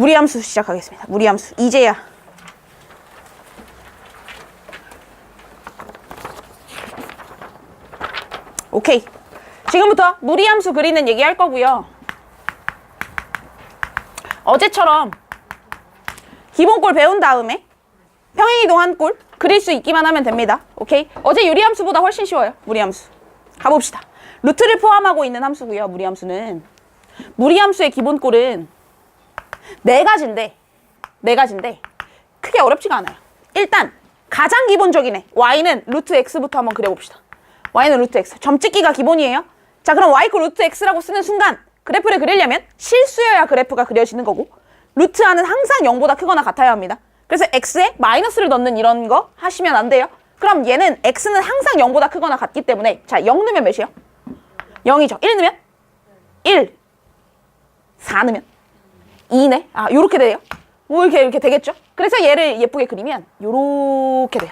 무리함수 시작하겠습니다. 무리함수. 이제야. 오케이. 지금부터 무리함수 그리는 얘기 할 거고요. 어제처럼 기본꼴 배운 다음에 평행이동 한 꼴 그릴 수 있기만 하면 됩니다. 오케이? 어제 유리함수보다 훨씬 쉬워요. 무리함수. 가봅시다. 루트를 포함하고 있는 함수고요. 무리함수는. 무리함수의 기본꼴은 네 가지인데 크게 어렵지가 않아요. 일단 가장 기본적인 애 y는 루트 x부터 한번 그려봅시다. y는 루트 x. 점 찍기가 기본이에요. 자, 그럼 y 코 루트 x라고 쓰는 순간 그래프를 그리려면 실수여야 그래프가 그려지는 거고 루트 r은 항상 0보다 크거나 같아야 합니다. 그래서 x에 마이너스를 넣는 이런 거 하시면 안 돼요. 그럼 얘는 x는 항상 0보다 크거나 같기 때문에 자, 0 넣으면 몇이요? 0이죠. 1 넣으면? 1. 4 넣으면? 2네. 아, 요렇게 돼요. 뭐 이렇게 되겠죠? 그래서 얘를 예쁘게 그리면 요렇게 돼요.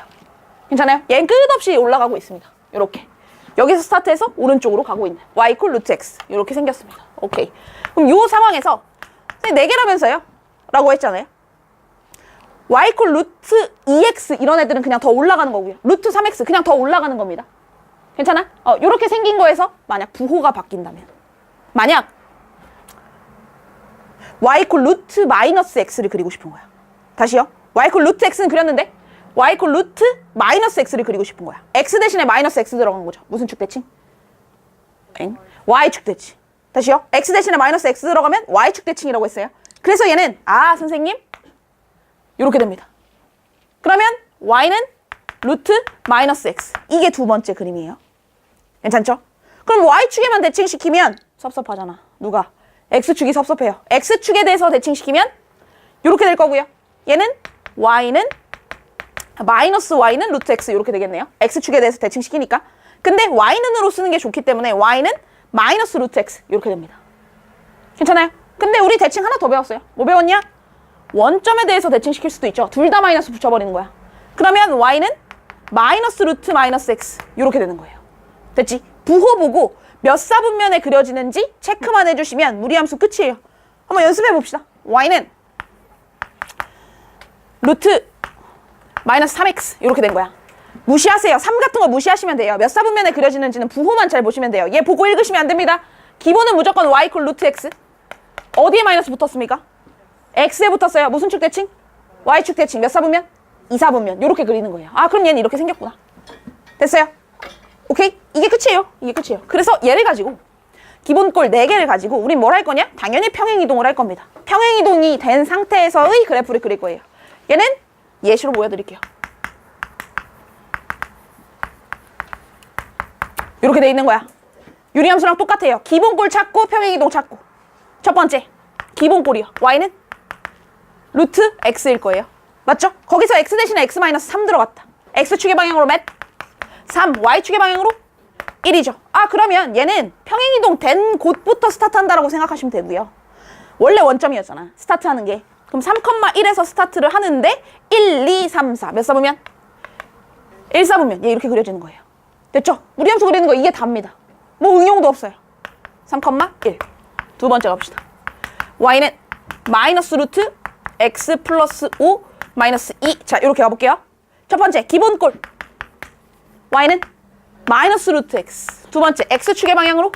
괜찮아요? 얘는 끝없이 올라가고 있습니다. 요렇게. 여기서 스타트해서 오른쪽으로 가고 있는 y 콜 루트 x. 요렇게 생겼습니다. 오케이. 그럼 요 상황에서 4개라면서요? 라고 했잖아요. y 콜 루트 2x 이런 애들은 그냥 더 올라가는 거고요. 루트 3x 그냥 더 올라가는 겁니다. 괜찮아? 요렇게 생긴 거에서 만약 부호가 바뀐다면 만약 y 콜 루트 마이너스 x를 그리고 싶은 거야. 다시요. y 콜 루트 x는 그렸는데 y 콜 루트 마이너스 x를 그리고 싶은 거야. x 대신에 마이너스 x 들어간 거죠. 무슨 축 대칭? y축 대칭. 다시요. x 대신에 마이너스 x 들어가면 y축 대칭이라고 했어요. 그래서 얘는 선생님 이렇게 됩니다. 그러면 y는 루트 마이너스 x. 이게 두 번째 그림이에요. 괜찮죠? 그럼 y축에만 대칭시키면 섭섭하잖아. 누가? x축이 섭섭해요. x축에 대해서 대칭시키면 이렇게 될 거고요. 얘는 y는 마이너스 y는 루트 x 이렇게 되겠네요. x축에 대해서 대칭시키니까. 근데 y는으로 쓰는 게 좋기 때문에 y는 마이너스 루트 x 이렇게 됩니다. 괜찮아요? 근데 우리 대칭 하나 더 배웠어요. 뭐 배웠냐? 원점에 대해서 대칭시킬 수도 있죠. 둘 다 마이너스 붙여버리는 거야. 그러면 y는 마이너스 루트 마이너스 x 이렇게 되는 거예요. 됐지? 부호 보고 몇 사분면에 그려지는지 체크만 해주시면 무리함수 끝이에요. 한번 연습해 봅시다. y는 루트 마이너스 3x 이렇게 된 거야. 무시하세요. 3 같은 거 무시하시면 돼요. 몇 사분면에 그려지는지는 부호만 잘 보시면 돼요. 얘 보고 읽으시면 안 됩니다. 기본은 무조건 y 콜 루트 x. 어디에 마이너스 붙었습니까? x에 붙었어요. 무슨 축 대칭? y축 대칭. 몇 사분면? 2사분면. 이렇게 그리는 거예요. 그럼 얘는 이렇게 생겼구나. 됐어요? 오케이? 이게 끝이에요. 이게 끝이에요. 그래서 얘를 가지고 기본꼴 4개를 가지고 우린 뭘 할 거냐? 당연히 평행이동을 할 겁니다. 평행이동이 된 상태에서의 그래프를 그릴 거예요. 얘는 예시로 보여드릴게요. 이렇게 돼 있는 거야. 유리함수랑 똑같아요. 기본꼴 찾고 평행이동 찾고. 첫 번째 기본꼴이요. y는 루트 x일 거예요. 맞죠? 거기서 x 대신에 x 마이너스 3 들어갔다. x축의 방향으로 몇? 3. y축의 방향으로 1이죠. 그러면 얘는 평행이동 된 곳부터 스타트한다라고 생각하시면 되고요. 원래 원점이었잖아. 스타트하는 게. 그럼 3,1에서 스타트를 하는데 1, 2, 3, 4. 몇 사분면? 1사분면. 얘 이렇게 그려지는 거예요. 됐죠? 무리함수 그리는 거 이게 답니다. 뭐 응용도 없어요. 3,1. 두 번째 갑시다. y는 마이너스 루트 x 플러스 5 마이너스 2. 자, 이렇게 가볼게요. 첫 번째 기본꼴 y는 마이너스 루트 x. 두 번째 x축의 방향으로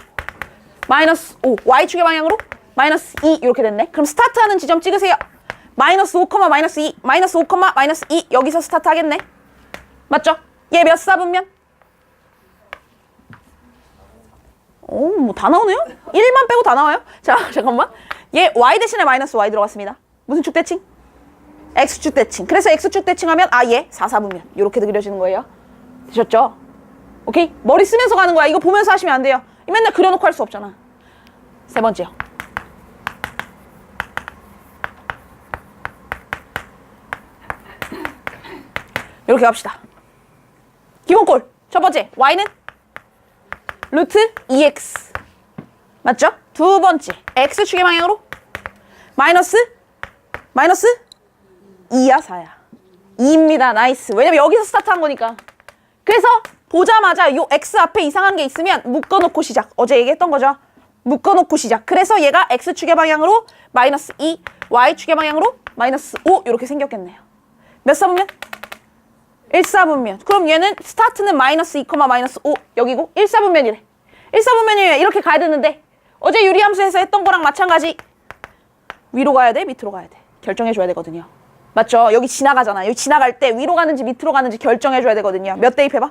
마이너스 5. y축의 방향으로 마이너스 2. 이렇게 됐네. 그럼 스타트하는 지점 찍으세요. 마이너스 5, 마이너스 2. 마이너스 5, 마이너스 2. 여기서 스타트 하겠네. 맞죠? 얘 몇 사분면? 뭐 다 나오네요? 1만 빼고 다 나와요? 자, 잠깐만. 얘 y 대신에 마이너스 y 들어갔습니다. 무슨 축 대칭? x축 대칭. 그래서 x축 대칭하면 얘 4사분면. 이렇게 그려지는 거예요. 되셨죠? 오케이? 머리 쓰면서 가는 거야. 이거 보면서 하시면 안 돼요. 맨날 그려놓고 할 수 없잖아. 세 번째요. 이렇게 갑시다. 기본꼴. 첫 번째 y는 루트 2x. 맞죠? 두 번째 x축의 방향으로 마이너스 2야 4야 2입니다. 나이스. 왜냐면 여기서 스타트한 거니까. 그래서 보자마자 요 x 앞에 이상한 게 있으면 묶어놓고 시작. 어제 얘기했던 거죠. 묶어놓고 시작. 그래서 얘가 x축의 방향으로 마이너스 2, y축의 방향으로 마이너스 5 이렇게 생겼겠네요. 몇 사분면? 1사분면. 그럼 얘는 스타트는 마이너스 2, 마이너스 5 여기고 1사분면이래. 1사분면이면 이렇게 가야 되는데 어제 유리함수에서 했던 거랑 마찬가지. 위로 가야 돼? 밑으로 가야 돼? 결정해줘야 되거든요. 맞죠? 여기 지나가잖아. 여기 지나갈 때 위로 가는지 밑으로 가는지 결정해줘야 되거든요. 몇 대입해봐?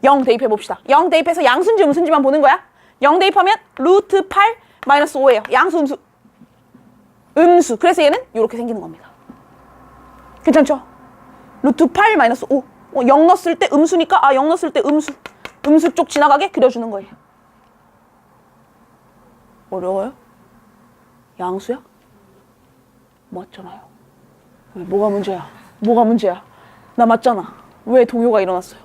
0 대입해봅시다. 0 대입해서 양수인지 음수인지만 보는 거야. 0 대입하면 루트 8 마이너스 5예요. 양수, 음수. 음수. 그래서 얘는 이렇게 생기는 겁니다. 괜찮죠? 루트 8 마이너스 5. 0 넣었을 때 음수니까 0 넣었을 때 음수. 음수 쪽 지나가게 그려주는 거예요. 어려워요? 양수야? 맞잖아요. 왜, 뭐가 문제야? 뭐가 문제야? 나 맞잖아. 왜 동요가 일어났어요?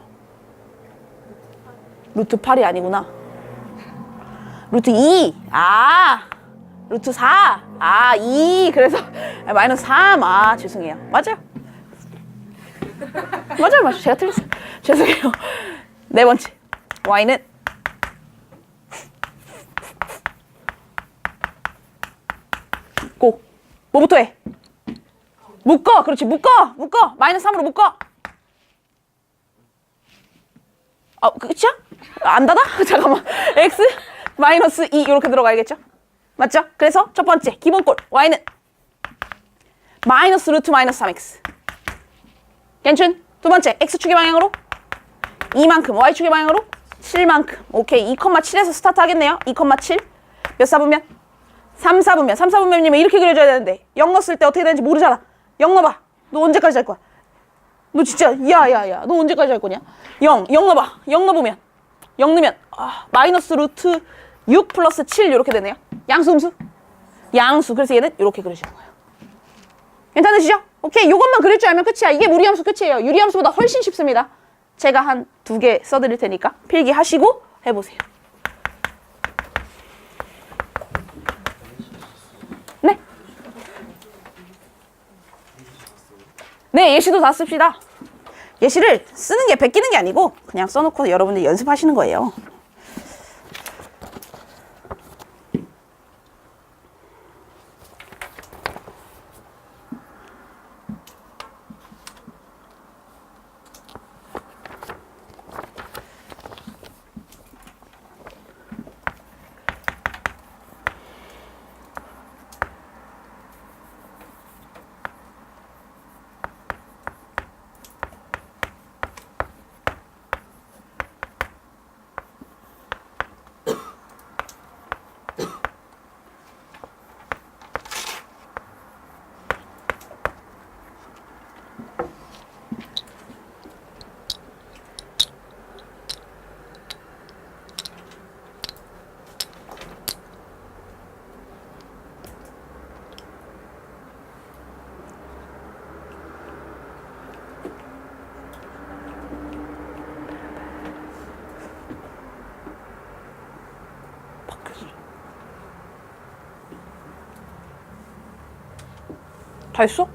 루트 8이 아니구나. 루트 2. 루트 4. 2. 그래서 마이너스 3. 죄송해요. 맞아요. 맞아요. 제가 틀렸어요. 죄송해요. 네 번째. y는 고. 뭐부터 해? 묶어. 그렇지. 묶어. 마이너스 3으로 묶어. 끝이야? 안 닫아? 잠깐만. x 마이너스 2 이렇게 들어가야겠죠? 맞죠? 그래서 첫 번째 기본꼴 y는 마이너스 루트 마이너스 3x. 괜춘? 두 번째 x축의 방향으로 2만큼, y축의 방향으로 7만큼. 오케이. 2,7에서 스타트 하겠네요. 2,7. 몇 사분면? 3사분면. 3사분면이면 이렇게 그려줘야 되는데 0 넣었을 때 어떻게 되는지 모르잖아. 0 넣어봐. 너 언제까지 할 거야? 너 진짜 야야야. 너 언제까지 할 거냐? 0 넣어봐. 0 넣어보면 0 넣으면 마이너스 루트 6 플러스 7 이렇게 되네요. 양수, 음수? 양수. 그래서 얘는 이렇게 그려지는 거예요. 괜찮으시죠? 오케이. 요것만 그릴 줄 알면 끝이야. 이게 무리함수 끝이에요. 유리함수보다 훨씬 쉽습니다. 제가 한 2개 써드릴 테니까 필기하시고 해보세요. 네? 네, 예시도 다 씁시다. 예시를 쓰는 게 베끼는 게 아니고 그냥 써놓고 여러분들 연습하시는 거예요. 다 했어?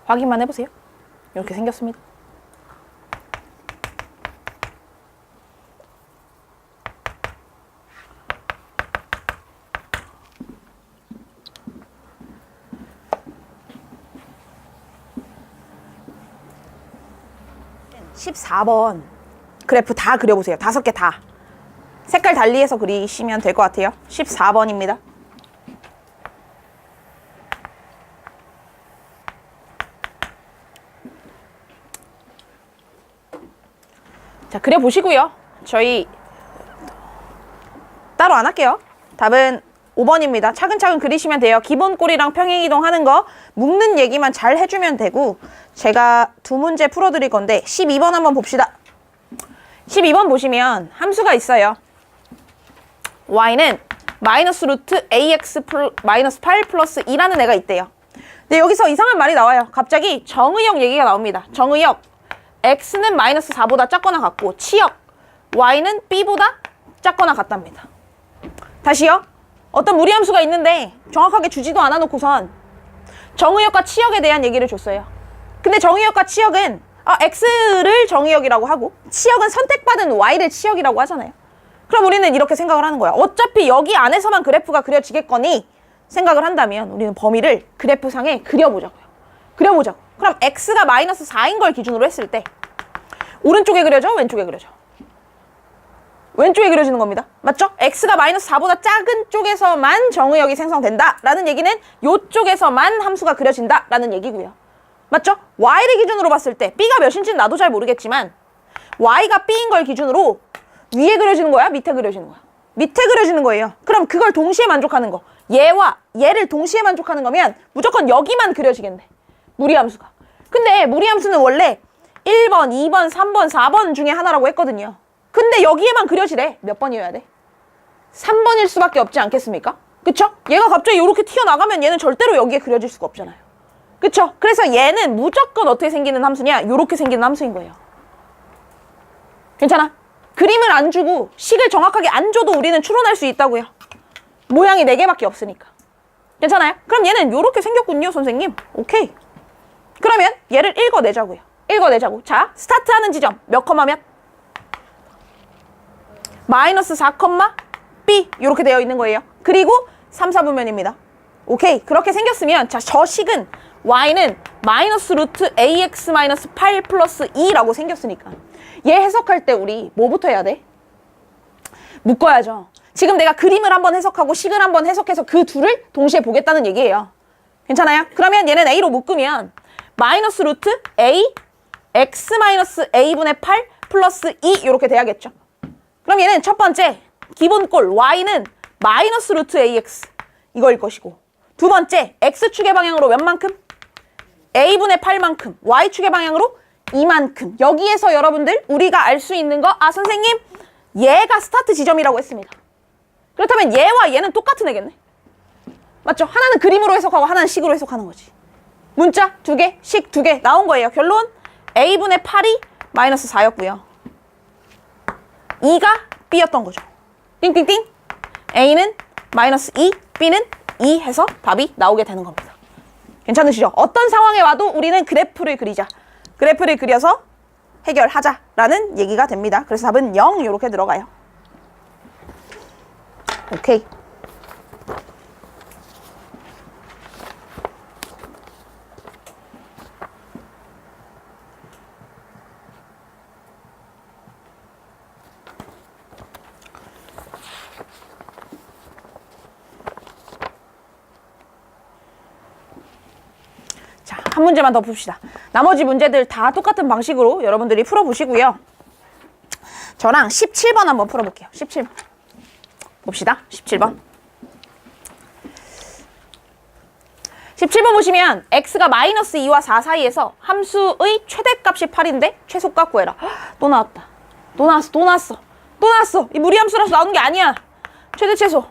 확인만 해보세요. 이렇게 생겼습니다. (14번) 그래프 다 그려보세요. 5개 다. 색깔 달리해서 그리시면 될 것 같아요. 14번입니다. 자, 그려보시고요. 저희 따로 안 할게요. 답은 5번입니다. 차근차근 그리시면 돼요. 기본꼴이랑 평행이동 하는 거 묶는 얘기만 잘 해주면 되고 제가 두 문제 풀어드릴 건데 12번 한번 봅시다. 12번 보시면 함수가 있어요. y는 마이너스 루트 ax 마이너스 8 플러스 2라는 애가 있대요. 근데 여기서 이상한 말이 나와요. 갑자기 정의역 얘기가 나옵니다. 정의역 x는 마이너스 4보다 작거나 같고 치역 y는 b보다 작거나 같답니다. 다시요. 어떤 무리함수가 있는데 정확하게 주지도 않아 놓고선 정의역과 치역에 대한 얘기를 줬어요. 근데 정의역과 치역은 x를 정의역이라고 하고 치역은 선택받은 y를 치역이라고 하잖아요. 그럼 우리는 이렇게 생각을 하는 거야. 어차피 여기 안에서만 그래프가 그려지겠거니 생각을 한다면 우리는 범위를 그래프상에 그려보자고요. 그려보자고. 그럼 x가 마이너스 4인 걸 기준으로 했을 때 오른쪽에 그려져? 왼쪽에 그려져? 왼쪽에 그려지는 겁니다. 맞죠? x가 마이너스 4보다 작은 쪽에서만 정의역이 생성된다 라는 얘기는 이쪽에서만 함수가 그려진다 라는 얘기고요. 맞죠? y를 기준으로 봤을 때 b가 몇인지는 나도 잘 모르겠지만 y가 b인 걸 기준으로 위에 그려지는 거야? 밑에 그려지는 거야? 밑에 그려지는 거예요. 그럼 그걸 동시에 만족하는 거 얘와 얘를 동시에 만족하는 거면 무조건 여기만 그려지겠네. 무리함수가. 근데 무리함수는 원래 1번, 2번, 3번, 4번 중에 하나라고 했거든요. 근데 여기에만 그려지래. 몇 번이어야 돼? 3번일 수밖에 없지 않겠습니까? 그쵸? 얘가 갑자기 이렇게 튀어나가면 얘는 절대로 여기에 그려질 수가 없잖아요. 그쵸? 그래서 얘는 무조건 어떻게 생기는 함수냐? 이렇게 생기는 함수인 거예요. 괜찮아? 그림을 안 주고 식을 정확하게 안 줘도 우리는 추론할 수 있다고요. 모양이 4개밖에 없으니까. 괜찮아요? 그럼 얘는 이렇게 생겼군요, 선생님. 오케이. 그러면 얘를 읽어내자고요. 읽어내자고. 자, 스타트하는 지점 몇 컴마 몇? 마이너스 4, B 이렇게 되어 있는 거예요. 그리고 3, 4분면입니다. 오케이. 그렇게 생겼으면 자, 저 식은 y는 마이너스 루트 ax 마이너스 8 플러스 2라고 생겼으니까 얘 해석할 때 우리 뭐부터 해야 돼? 묶어야죠. 지금 내가 그림을 한번 해석하고 식을 한번 해석해서 그 둘을 동시에 보겠다는 얘기예요. 괜찮아요? 그러면 얘는 a로 묶으면 마이너스 루트 a x 마이너스 a분의 8 플러스 2 이렇게 돼야겠죠. 그럼 얘는 첫 번째 기본꼴 y는 마이너스 루트 ax 이거일 것이고 두 번째 x축의 방향으로 몇만큼? a분의 8만큼 y축의 방향으로 2만큼 여기에서 여러분들 우리가 알 수 있는 거 선생님 얘가 스타트 지점이라고 했습니다. 그렇다면 얘와 얘는 똑같은 애겠네. 맞죠? 하나는 그림으로 해석하고 하나는 식으로 해석하는 거지. 문자 2개, 식 2개 나온 거예요. 결론 a분의 8이 마이너스 4였고요. 2가 b였던 거죠. 띵띵띵. a는 마이너스 2, b는 2 해서 답이 나오게 되는 겁니다. 괜찮으시죠? 어떤 상황에 와도 우리는 그래프를 그리자. 그래프를 그려서 해결하자라는 얘기가 됩니다. 그래서 답은 0 이렇게 들어가요. 오케이. 자, 한 문제만 더 봅시다. 나머지 문제들 다 똑같은 방식으로 여러분들이 풀어보시고요. 저랑 17번 한번 풀어볼게요. 17번. 봅시다. 17번. 17번 보시면 x가 마이너스 2와 4 사이에서 함수의 최대값이 8인데 최소값 구해라. 헉, 또 나왔다. 또 나왔어. 또 나왔어. 또 나왔어. 이 무리함수라서 나오는 게 아니야. 최대 최소.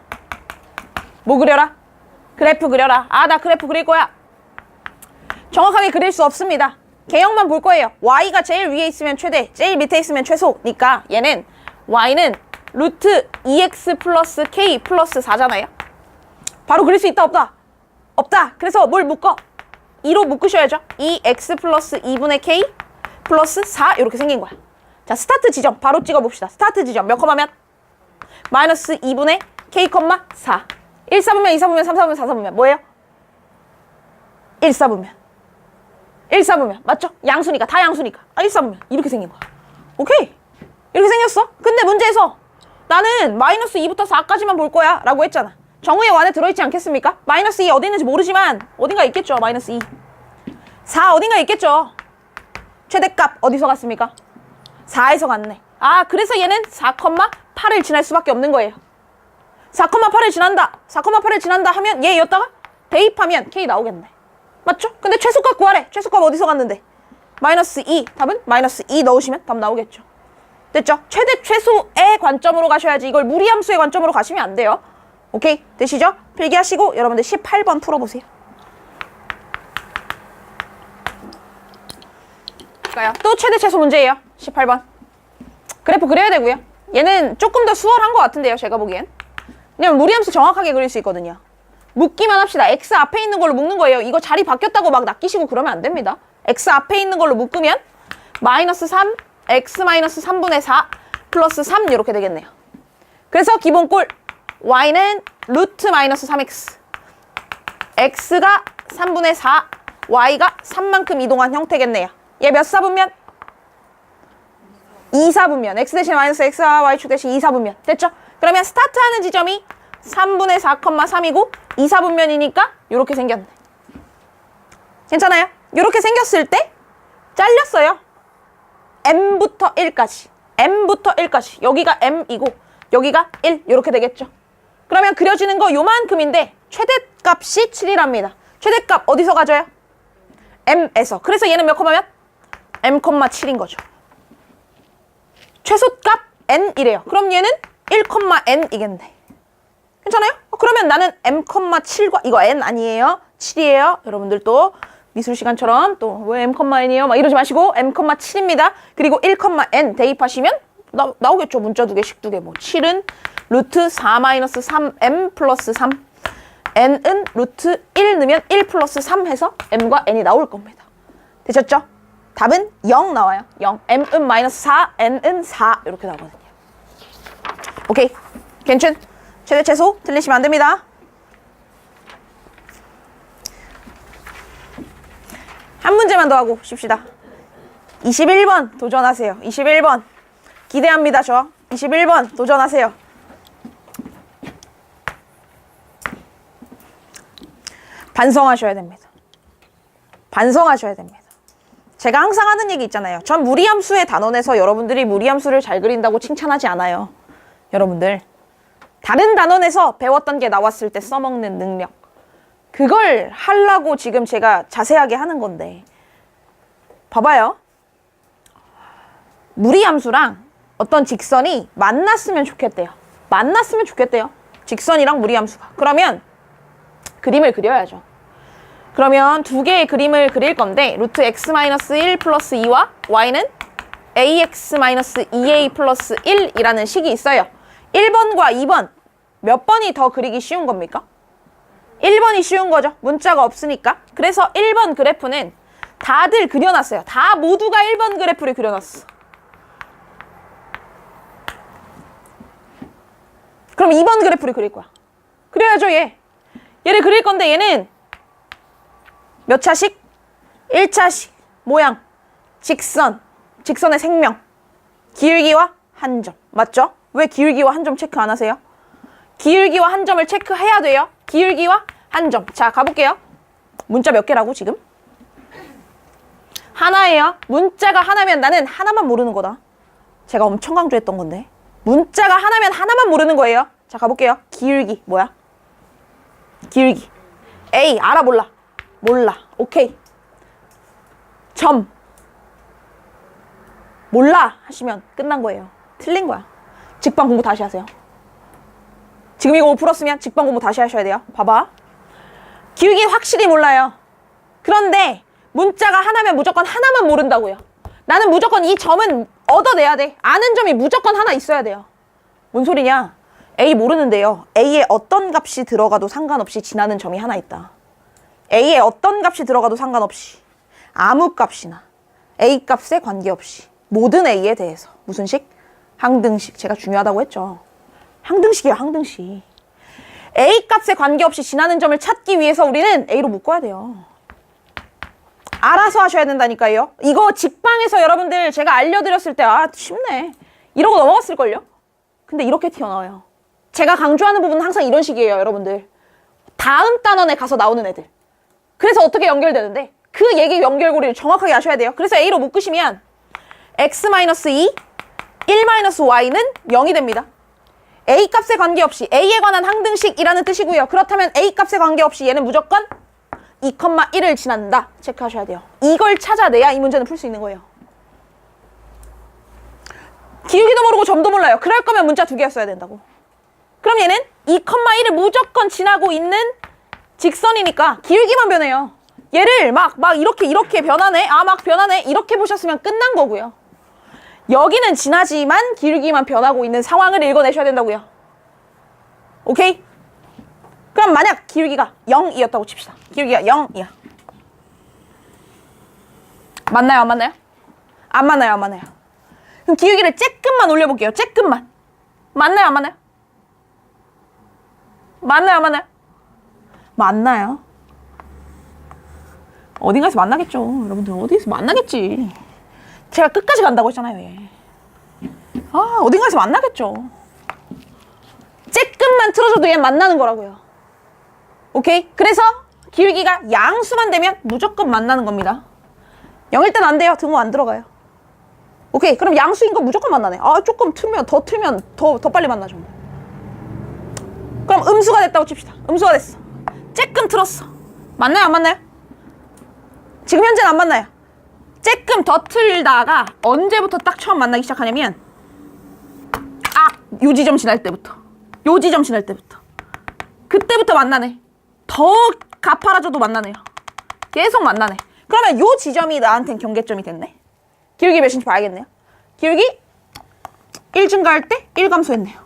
뭐 그려라? 그래프 그려라. 나 그래프 그릴 거야. 정확하게 그릴 수 없습니다. 개형만 볼 거예요. y가 제일 위에 있으면 최대, 제일 밑에 있으면 최소니까 얘는 y는 루트 2x 플러스 k 플러스 4잖아요. 바로 그릴 수 있다 없다? 없다. 그래서 뭘 묶어? 2로 묶으셔야죠. 2x 플러스 2분의 k 플러스 4 이렇게 생긴 거야. 자, 스타트 지점 바로 찍어봅시다. 스타트 지점 몇 컴마 몇? 마이너스 2분의 k, 4 1, 4분면, 2, 4분면, 3, 4분면, 4, 4분면 뭐예요? 1, 4분면 1, 4분면 맞죠? 양수니까 다 양수니까 1, 4분면 이렇게 생긴 거야. 오케이 이렇게 생겼어. 근데 문제에서 나는 마이너스 2부터 4까지만 볼 거야 라고 했잖아. 정의역 안에 들어있지 않겠습니까? 마이너스 2 어디 있는지 모르지만 어딘가 있겠죠. 마이너스 2 4 어딘가 있겠죠. 최대값 어디서 갔습니까? 4에서 갔네. 아, 그래서 얘는 4,8을 지날 수밖에 없는 거예요. 4,8을 지난다. 4,8을 지난다 하면 얘 여기다가 대입하면 K 나오겠네. 맞죠? 근데 최소값 구하래. 최소값 어디서 갔는데? 마이너스 2. 답은 마이너스 2 넣으시면 답 나오겠죠. 됐죠? 최대 최소의 관점으로 가셔야지 이걸 무리함수의 관점으로 가시면 안 돼요. 오케이? 되시죠? 필기하시고 여러분들 18번 풀어보세요. 또 최대 최소 문제예요. 18번. 그래프 그려야 되고요. 얘는 조금 더 수월한 것 같은데요. 제가 보기엔. 왜냐면 무리함수 정확하게 그릴 수 있거든요. 묶기만 합시다. X 앞에 있는 걸로 묶는 거예요. 이거 자리 바뀌었다고 막 낚이시고 그러면 안 됩니다. X 앞에 있는 걸로 묶으면 마이너스 3, X 마이너스 3분의 4 플러스 3 이렇게 되겠네요. 그래서 기본꼴 Y는 루트 마이너스 3X X가 3분의 4 Y가 3만큼 이동한 형태겠네요. 얘 몇 사분면? 2사분면. X 대신 마이너스 X와 Y축 대신 2사분면. 됐죠? 그러면 스타트하는 지점이 3분의 4,3이고 2사분면이니까 이렇게 생겼네. 괜찮아요? 이렇게 생겼을 때 잘렸어요. M부터 1까지. M부터 1까지. 여기가 M이고 여기가 1 이렇게 되겠죠. 그러면 그려지는 거 요만큼인데 최대값이 7이랍니다. 최대값 어디서 가져요? M에서. 그래서 얘는 몇 콤마면? M,7인 거죠. 최소값 N이래요. 그럼 얘는 1,N이겠네. 괜찮아요? 그러면 나는 M,7과 이거 N 아니에요? 7이에요. 여러분들 또 미술 시간처럼 또 왜 M,N이에요? 막 이러지 마시고 M,7입니다. 그리고 1,N 대입하시면 나오겠죠. 문자 2개씩 2개. 뭐 7은 루트 4-3M 플러스 3 N은 루트 1 넣으면 1 플러스 3 해서 M과 N이 나올 겁니다. 되셨죠? 답은 0 나와요. 0. M은 마이너스 4, N은 4 이렇게 나오거든요. 오케이. 괜춘. 최대 최소 틀리시면 안 됩니다. 한 문제만 더 하고 쉽시다. 21번 도전하세요. 21번. 기대합니다, 저. 21번 도전하세요. 반성하셔야 됩니다. 반성하셔야 됩니다. 제가 항상 하는 얘기 있잖아요. 전 무리함수의 단원에서 여러분들이 무리함수를 잘 그린다고 칭찬하지 않아요. 여러분들. 다른 단원에서 배웠던 게 나왔을 때 써먹는 능력. 그걸 하려고 지금 제가 자세하게 하는 건데. 봐봐요. 무리함수랑 어떤 직선이 만났으면 좋겠대요. 만났으면 좋겠대요. 직선이랑 무리함수가. 그러면 그림을 그려야죠. 그러면 두 개의 그림을 그릴 건데 루트 x-1 플러스 2와 y는 ax-2a 플러스 1이라는 식이 있어요. 1번과 2번 몇 번이 더 그리기 쉬운 겁니까? 1번이 쉬운 거죠. 문자가 없으니까. 그래서 1번 그래프는 다들 그려놨어요. 다 모두가 1번 그래프를 그려놨어. 그럼 2번 그래프를 그릴 거야. 그려야죠, 얘. 얘를 그릴 건데 얘는 몇 차식? 1차식. 모양. 직선. 직선의 생명. 기울기와 한 점. 맞죠? 왜 기울기와 한 점 체크 안 하세요? 기울기와 한 점을 체크해야 돼요. 기울기와 한 점. 자, 가볼게요. 문자 몇 개라고 지금? 하나예요. 문자가 하나면 나는 하나만 모르는 거다. 제가 엄청 강조했던 건데. 문자가 하나면 하나만 모르는 거예요. 자, 가볼게요. 기울기. 뭐야? 기울기. A. 알아, 몰라? 몰라. 오케이. 점. 몰라 하시면 끝난 거예요. 틀린 거야. 직방 공부 다시 하세요. 지금 이거 못 풀었으면 직방 공부 다시 하셔야 돼요. 봐봐. 기울기 확실히 몰라요. 그런데 문자가 하나면 무조건 하나만 모른다고요. 나는 무조건 이 점은 얻어내야 돼. 아는 점이 무조건 하나 있어야 돼요. 뭔 소리냐? A 모르는데요. A에 어떤 값이 들어가도 상관없이 지나는 점이 하나 있다. A에 어떤 값이 들어가도 상관없이 아무 값이나 A 값에 관계없이 모든 A에 대해서 무슨 식? 항등식. 제가 중요하다고 했죠. 항등식이에요. 항등식. A 값에 관계없이 지나는 점을 찾기 위해서 우리는 A로 묶어야 돼요. 알아서 하셔야 된다니까요. 이거 직방에서 여러분들 제가 알려드렸을 때 아 쉽네 이러고 넘어갔을걸요. 근데 이렇게 튀어나와요. 제가 강조하는 부분은 항상 이런 식이에요. 여러분들 다음 단원에 가서 나오는 애들. 그래서 어떻게 연결되는데 그 얘기 연결고리를 정확하게 아셔야 돼요. 그래서 A로 묶으시면 x-2 1-y는 0이 됩니다. a 값에 관계없이 a에 관한 항등식이라는 뜻이고요. 그렇다면 a 값에 관계없이 얘는 무조건 2,1을 지난다. 체크하셔야 돼요. 이걸 찾아내야 이 문제는 풀 수 있는 거예요. 기울기도 모르고 점도 몰라요. 그럴 거면 문자 2개였어야 된다고. 그럼 얘는 2,1을 무조건 지나고 있는 직선이니까 기울기만 변해요. 얘를 막 이렇게 변하네. 막 변하네. 이렇게 보셨으면 끝난 거고요. 여기는 지나지만 기울기만 변하고 있는 상황을 읽어내셔야 된다고요. 오케이? 그럼 만약 기울기가 0이었다고 칩시다. 기울기가 0이야. 맞나요? 안 맞나요? 안 맞나요? 안 맞나요? 그럼 기울기를 쬐끔만 올려볼게요. 쬐끔만. 맞나요? 안 맞나요? 맞나요? 안 맞나요? 맞나요? 어딘가에서 만나겠죠. 여러분들 어디에서 만나겠지. 제가 끝까지 간다고 했잖아요. 얘. 어딘가에서 만나겠죠. 쬐끔만 틀어줘도 얘 만나는 거라고요. 오케이? 그래서 기울기가 양수만 되면 무조건 만나는 겁니다. 0일 땐 안 돼요. 등호 안 들어가요. 오케이. 그럼 양수인 거 무조건 만나네. 조금 틀면 더 빨리 만나죠. 그럼 음수가 됐다고 칩시다. 음수가 됐어. 쬐끔 틀었어. 맞나요? 안 맞나요? 지금 현재는 안 만나요. 쬐끔 더 틀다가 언제부터 딱 처음 만나기 시작하냐면 요 지점 지날 때부터. 요 지점 지날 때부터. 그때부터 만나네. 더 가파라져도 만나네요. 계속 만나네. 그러면 요 지점이 나한텐 경계점이 됐네. 기울기 몇인지 봐야겠네요. 기울기 1 증가할 때 1 감소했네요.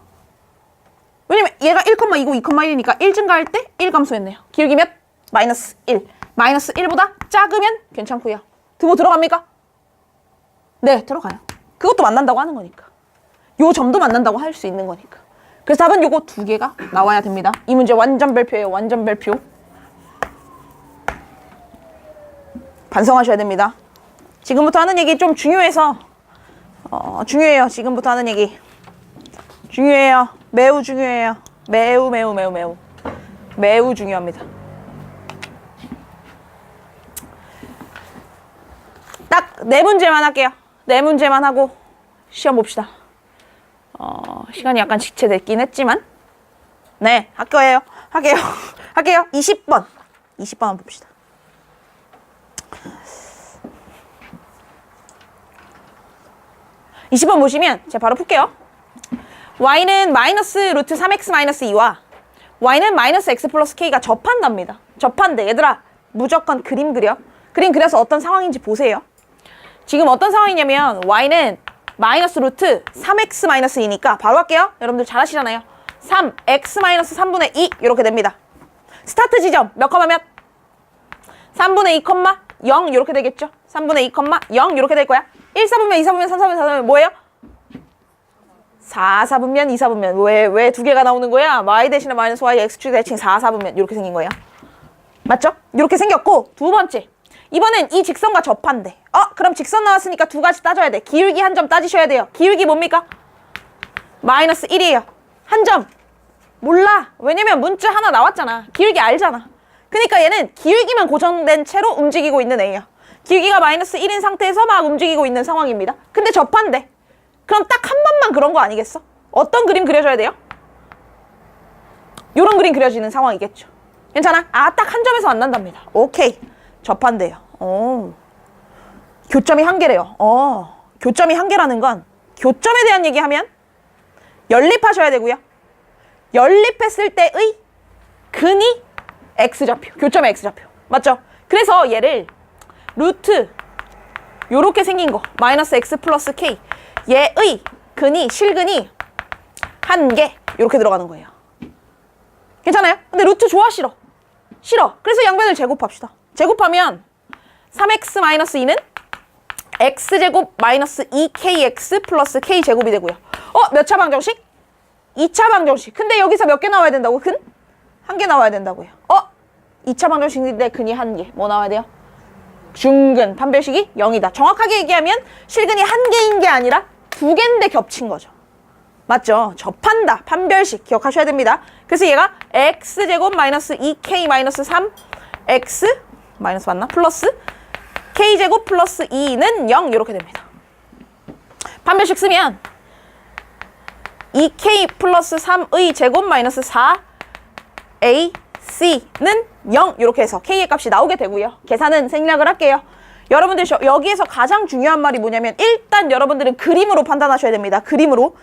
왜냐면 얘가 1,2고 2,1이니까 1 증가할 때 1 감소했네요. 기울기 몇? 마이너스 1. 마이너스 1보다 작으면 괜찮고요. 등호 들어갑니까? 네, 들어가요. 그것도 만난다고 하는 거니까. 요 점도 만난다고 할 수 있는 거니까. 그래서 답은 요거 2개가 나와야 됩니다. 이 문제 완전 별표예요. 완전 별표. 반성하셔야 됩니다. 지금부터 하는 얘기 좀 중요해서 중요해요. 지금부터 하는 얘기 중요해요. 매우 중요해요. 매우 중요합니다. 딱 4문제만 할게요. 4문제만 하고 시험 봅시다. 시간이 약간 지체됐긴 했지만 네, 할게요. 20번 한번 봅시다. 20번 보시면 제가 바로 풀게요. y는 마이너스 루트 3x 마이너스 2와 y는 마이너스 x 플러스 k가 접한답니다. 접한대. 얘들아 무조건 그림 그려. 그림 그려서 어떤 상황인지 보세요. 지금 어떤 상황이냐면 y는 마이너스 루트 3x 마이너스 2니까 바로 할게요. 여러분들 잘 아시잖아요. 3x 마이너스 3분의 2 이렇게 됩니다. 스타트 지점 몇 컴마 몇? 3분의 2 컴마 0 이렇게 되겠죠. 3분의 2 컴마 0 이렇게 될 거야. 1, 4분면 2, 4분면 3, 4분면 4분면 뭐예요? 4, 4분면 2, 4분면 왜 2개가 나오는 거야? y 대신에 마이너스 y x축 대칭 4, 4분면 이렇게 생긴 거예요. 맞죠? 이렇게 생겼고 두 번째 이번엔 이 직선과 접한대. 그럼 직선 나왔으니까 2가지 따져야 돼. 기울기 한 점 따지셔야 돼요. 기울기 뭡니까? 마이너스 1이에요. 한 점. 몰라. 왜냐면 문자 하나 나왔잖아. 기울기 알잖아. 그러니까 얘는 기울기만 고정된 채로 움직이고 있는 애예요. 기울기가 마이너스 1인 상태에서 막 움직이고 있는 상황입니다. 근데 접한대. 그럼 딱 한 번만 그런 거 아니겠어? 어떤 그림 그려줘야 돼요? 요런 그림 그려지는 상황이겠죠. 괜찮아? 딱 한 점에서 만난답니다. 오케이. 접한대요. 교점이 한 개래요. 교점이 한 개라는 건 교점에 대한 얘기하면 연립하셔야 되고요. 연립했을 때의 근이 x좌표. 교점의 x좌표. 맞죠? 그래서 얘를 루트 요렇게 생긴 거 마이너스 x 플러스 k 얘의 근이 실근이 한 개 요렇게 들어가는 거예요. 괜찮아요? 근데 루트 좋아 싫어? 싫어. 그래서 양변을 제곱합시다. 제곱하면 3x 마이너스 2는 x제곱 마이너스 2kx 플러스 k제곱이 되고요. 몇 차 방정식? 2차 방정식. 근데 여기서 몇 개 나와야 된다고? 근? 한 개 나와야 된다고요. 2차 방정식인데 근이 한 개. 뭐 나와야 돼요? 중근. 판별식이 0이다. 정확하게 얘기하면 실근이 한 개인 게 아니라 2개인데 겹친 거죠. 맞죠? 접한다. 판별식 기억하셔야 됩니다. 그래서 얘가 x제곱 마이너스 2k 마이너스 3x 마이너스 맞나? 플러스 k제곱 플러스 2는 0 이렇게 됩니다. 판별식 쓰면 2k 플러스 3의 제곱 마이너스 4ac는 0 이렇게 해서 k의 값이 나오게 되고요. 계산은 생략을 할게요. 여러분들 여기에서 가장 중요한 말이 뭐냐면 일단 여러분들은 그림으로 판단하셔야 됩니다. 그림으로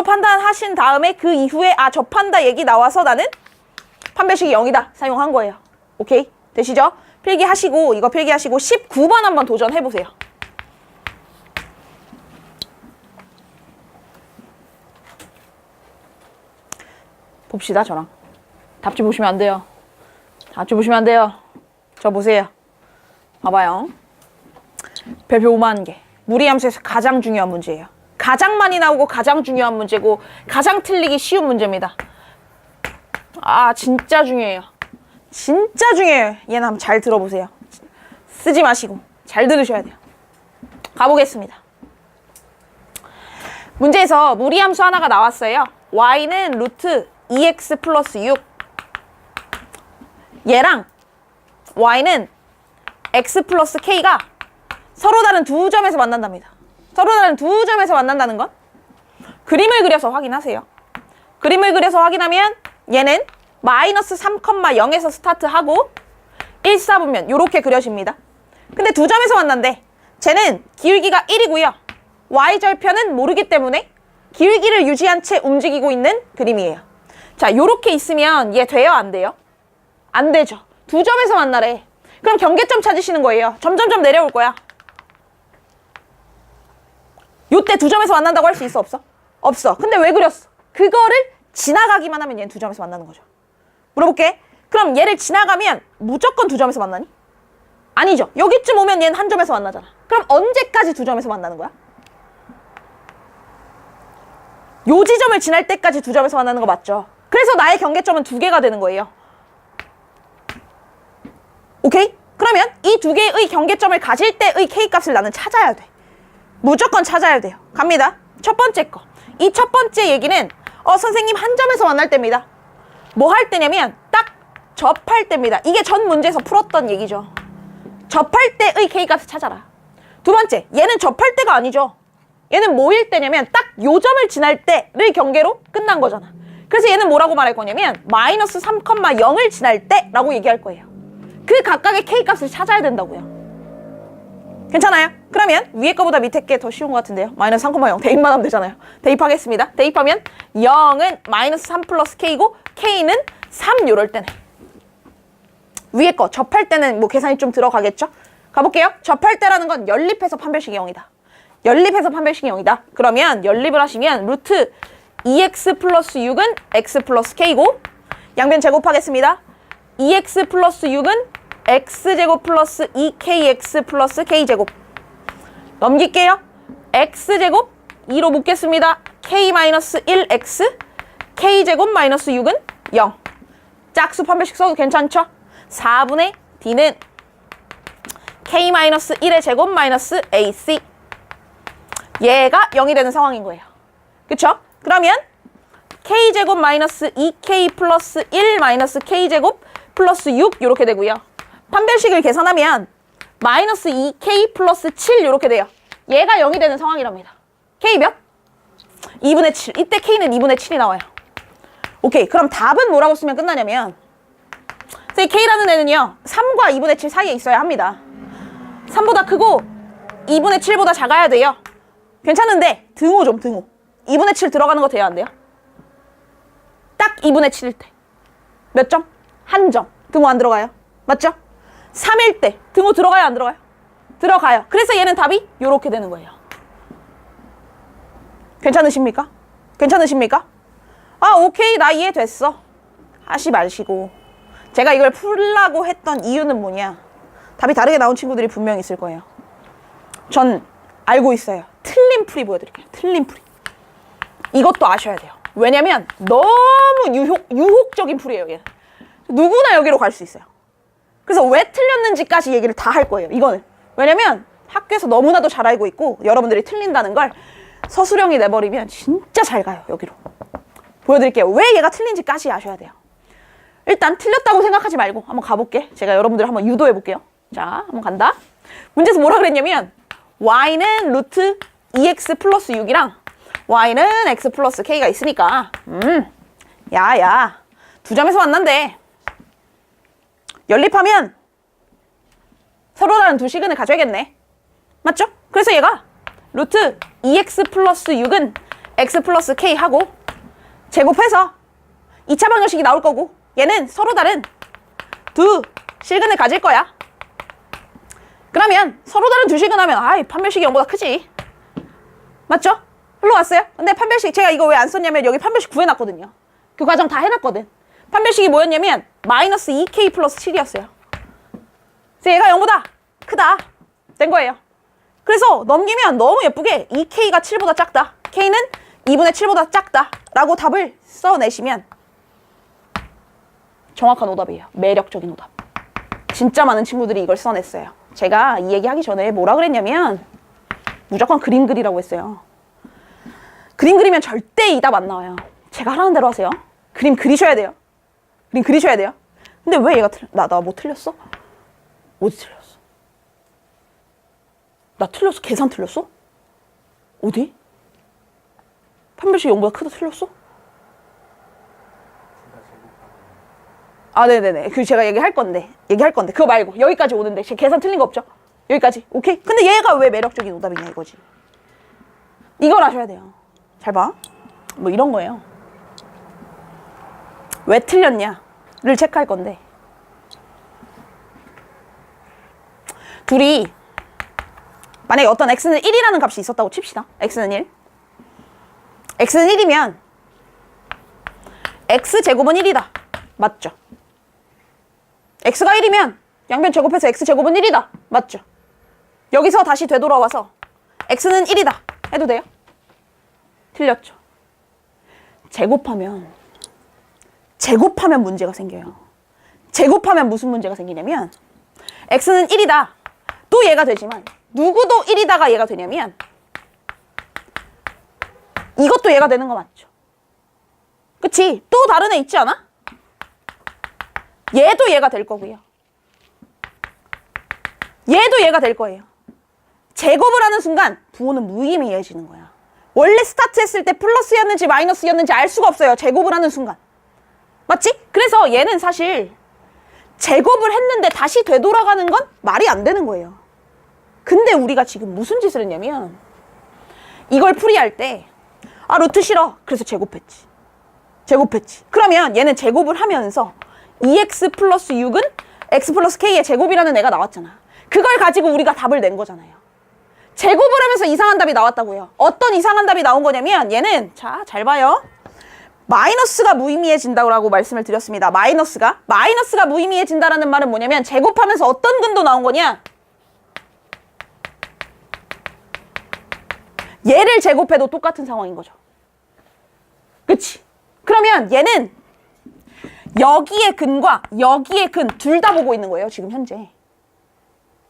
판단하신 다음에 그 이후에 아 접한다 얘기 나와서 나는 판별식이 0이다 사용한 거예요. 오케이? 되시죠? 필기하시고 이거 필기하시고 19번 한번 도전해보세요. 봅시다 저랑. 답지 보시면 안 돼요. 답지 보시면 안 돼요. 저 보세요. 봐봐요. 별표 5만 개. 무리함수에서 가장 중요한 문제예요. 가장 많이 나오고 가장 중요한 문제고 가장 틀리기 쉬운 문제입니다. 아 진짜 중요해요. 진짜 중요해요. 얘는 한번 잘 들어보세요. 쓰지 마시고 잘 들으셔야 돼요. 가보겠습니다. 문제에서 무리함수 하나가 나왔어요. y는 루트 2x 플러스 6 얘랑 y는 x 플러스 k가 서로 다른 두 점에서 만난답니다. 서로 다른 두 점에서 만난다는 건 그림을 그려서 확인하세요. 그림을 그려서 확인하면 얘는 마이너스 3,0에서 스타트하고 1, 4분면 이렇게 그려집니다. 근데 두 점에서 만난대. 쟤는 기울기가 1이고요. y절편은 모르기 때문에 기울기를 유지한 채 움직이고 있는 그림이에요. 자, 요렇게 있으면 얘 돼요? 안 돼요? 안 되죠. 두 점에서 만나래. 그럼 경계점 찾으시는 거예요. 점점점 내려올 거야. 요때 두 점에서 만난다고 할 수 있어? 없어? 없어. 근데 왜 그렸어? 그거를 지나가기만 하면 얘는 두 점에서 만나는 거죠. 물어볼게. 그럼 얘를 지나가면 무조건 두 점에서 만나니? 아니죠. 여기쯤 오면 얘는 한 점에서 만나잖아. 그럼 언제까지 두 점에서 만나는 거야? 요 지점을 지날 때까지 두 점에서 만나는 거 맞죠? 그래서 나의 경계점은 두 개가 되는 거예요. 오케이? 그러면 이 두 개의 경계점을 가질 때의 k값을 나는 찾아야 돼. 무조건 찾아야 돼요. 갑니다. 첫 번째 거. 이 첫 번째 얘기는 선생님 한 점에서 만날 때입니다. 뭐 할 때냐면 딱 접할 때입니다. 이게 전 문제에서 풀었던 얘기죠. 접할 때의 k값을 찾아라. 두 번째, 얘는 접할 때가 아니죠. 얘는 뭐일 때냐면 딱 요 점을 지날 때를 경계로 끝난 거잖아. 그래서 얘는 뭐라고 말할 거냐면 마이너스 3,0을 지날 때라고 얘기할 거예요. 그 각각의 k값을 찾아야 된다고요. 괜찮아요? 그러면 위에 거보다 밑에 게 더 쉬운 것 같은데요. 마이너스 3,0 대입만 하면 되잖아요. 대입하겠습니다. 대입하면 0은 마이너스 3 플러스 k고 k는 3 요럴 때네. 위에 거 접할 때는 뭐 계산이 좀 들어가겠죠? 가볼게요. 접할 때라는 건 연립해서 판별식이 0이다. 연립해서 판별식이 0이다. 그러면 연립을 하시면 루트 2x 플러스 6은 x 플러스 k고 양변 제곱하겠습니다. 2x 플러스 6은 x제곱 플러스 2kx 플러스 k제곱. 넘길게요. x제곱 2로 묶겠습니다. k 마이너스 1x k제곱 마이너스 6은 0. 짝수 판별식 써도 괜찮죠? 4분의 d는 k 마이너스 1의 제곱 마이너스 ac. 얘가 0이 되는 상황인 거예요. 그쵸? 그러면 k제곱 마이너스 2k 플러스 1 마이너스 k제곱 플러스 6 이렇게 되고요. 판별식을 계산하면 마이너스 2k 플러스 7 이렇게 돼요. 얘가 0이 되는 상황이랍니다. k 몇? 2분의 7. 이때 k는 2분의 7이 나와요. 오케이. 그럼 답은 뭐라고 쓰면 끝나냐면 k라는 애는요 3과 2분의 7 사이에 있어야 합니다. 3보다 크고 2분의 7보다 작아야 돼요. 괜찮은데 등호 좀 등호. 2분의 7 들어가는 거 돼요? 안 돼요? 딱 2분의 7일 때 몇 점? 한 점. 등호 안 들어가요. 맞죠? 3일 때 등호 들어가요? 안 들어가요? 들어가요. 그래서 얘는 답이 요렇게 되는 거예요. 괜찮으십니까? 괜찮으십니까? 아 오케이 나 이해됐어 하시 마시고 제가 이걸 풀라고 했던 이유는 뭐냐, 답이 다르게 나온 친구들이 분명히 있을 거예요. 전 알고 있어요. 틀린 풀이 보여드릴게요. 틀린 풀이. 이것도 아셔야 돼요. 왜냐면 너무 유혹적인 풀이에요. 얘는. 누구나 여기로 갈 수 있어요. 그래서 왜 틀렸는지까지 얘기를 다 할 거예요. 이거는. 왜냐면 학교에서 너무나도 잘 알고 있고 여러분들이 틀린다는 걸 서술형이 내버리면 진짜 잘 가요. 여기로. 보여드릴게요. 왜 얘가 틀린지까지 아셔야 돼요. 일단 틀렸다고 생각하지 말고 한번 가볼게. 제가 여러분들 한번 유도해 볼게요. 자, 한번 간다. 문제에서 뭐라 그랬냐면 y는 루트 2x 플러스 6이랑 y는 x 플러스 k가 있으니까 야야 두 점에서 만난대. 연립하면 서로 다른 두 시근을 가져야겠네. 맞죠? 그래서 얘가 루트 2x 플러스 6은 x 플러스 k 하고 제곱해서 2차 방정식이 나올 거고 얘는 서로 다른 두 실근을 가질 거야. 그러면 서로 다른 두 실근 하면 아이 판별식이 0보다 크지. 맞죠? 흘러왔어요? 근데 판별식 제가 이거 왜 안 썼냐면 여기 판별식 구해놨거든요. 그 과정 다 해놨거든. 판별식이 뭐였냐면 마이너스 2k 플러스 7이었어요. 그래서 얘가 0보다 크다 된 거예요. 그래서 넘기면 너무 예쁘게 2k가 7보다 작다, k는 2분의 7보다 작다 라고 답을 써내시면 정확한 오답이에요. 매력적인 오답. 진짜 많은 친구들이 이걸 써냈어요. 제가 이 얘기하기 전에 뭐라 그랬냐면 무조건 그림 그리라고 했어요. 그림 그리면 절대 이 답 안 나와요. 제가 하라는 대로 하세요. 그림 그리셔야 돼요. 그림 그리셔야 돼요. 근데 왜 얘가 나 뭐 틀렸어? 어디 틀렸어? 나 틀렸어? 계산 틀렸어? 어디? 판별식 0보다 크다 틀렸어? 아, 네네네. 그 제가 얘기할 건데 그거 말고 여기까지 오는데 제 계산 틀린 거 없죠? 여기까지. 오케이? 근데 얘가 왜 매력적인 오답이냐 이거지. 이걸 아셔야 돼요. 잘 봐. 뭐 이런 거예요. 왜 틀렸냐를 체크할 건데 둘이 만약에 어떤 x는 1이라는 값이 있었다고 칩시다. x는 1. x는 1이면 x제곱은 1이다. 맞죠? x가 1이면 양변 제곱해서 x제곱은 1이다. 맞죠? 여기서 다시 되돌아와서 x는 1이다 해도 돼요? 틀렸죠? 제곱하면 문제가 생겨요. 제곱하면 무슨 문제가 생기냐면 x는 1이다. 또 얘가 되지만 누구도 1이다가 얘가 되냐면 이것도 얘가 되는 거 맞죠? 그치? 또 다른 애 있지 않아? 얘도 얘가 될 거고요. 얘도 얘가 될 거예요. 제곱을 하는 순간 부호는 무의미해지는 거야. 원래 스타트 했을 때 플러스였는지 마이너스였는지 알 수가 없어요. 제곱을 하는 순간. 맞지? 그래서 얘는 사실 제곱을 했는데 다시 되돌아가는 건 말이 안 되는 거예요. 근데 우리가 지금 무슨 짓을 했냐면 이걸 풀이할 때 아 루트 싫어. 그래서 제곱했지. 그러면 얘는 제곱을 하면서 2x 플러스 6은 x 플러스 k의 제곱이라는 애가 나왔잖아. 그걸 가지고 우리가 답을 낸 거잖아요. 제곱을 하면서 이상한 답이 나왔다고요. 어떤 이상한 답이 나온 거냐면 얘는 자, 잘 봐요. 마이너스가 무의미해진다고 말씀을 드렸습니다. 마이너스가 무의미해진다라는 말은 뭐냐면 제곱하면서 어떤 근도 나온 거냐? 얘를 제곱해도 똑같은 상황인 거죠. 그치? 그러면 얘는 여기의 근과 여기의 근 둘 다 보고 있는 거예요. 지금 현재.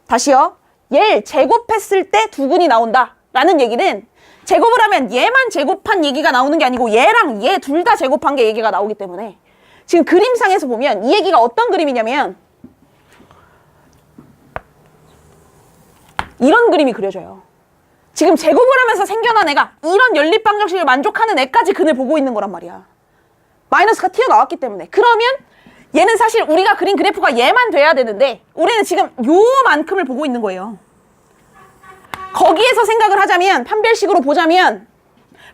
다시요. 얘를 제곱했을 때 두 근이 나온다 라는 얘기는 제곱을 하면 얘만 제곱한 얘기가 나오는 게 아니고 얘랑 얘 둘 다 제곱한 게 얘기가 나오기 때문에 지금 그림상에서 보면 이 얘기가 어떤 그림이냐면 이런 그림이 그려져요. 지금 제곱을 하면서 생겨난 애가 이런 연립방정식을 만족하는 애까지 근을 보고 있는 거란 말이야. 마이너스가 튀어나왔기 때문에. 그러면 얘는 사실 우리가 그린 그래프가 얘만 돼야 되는데 우리는 지금 요만큼을 보고 있는 거예요. 거기에서 생각을 하자면 판별식으로 보자면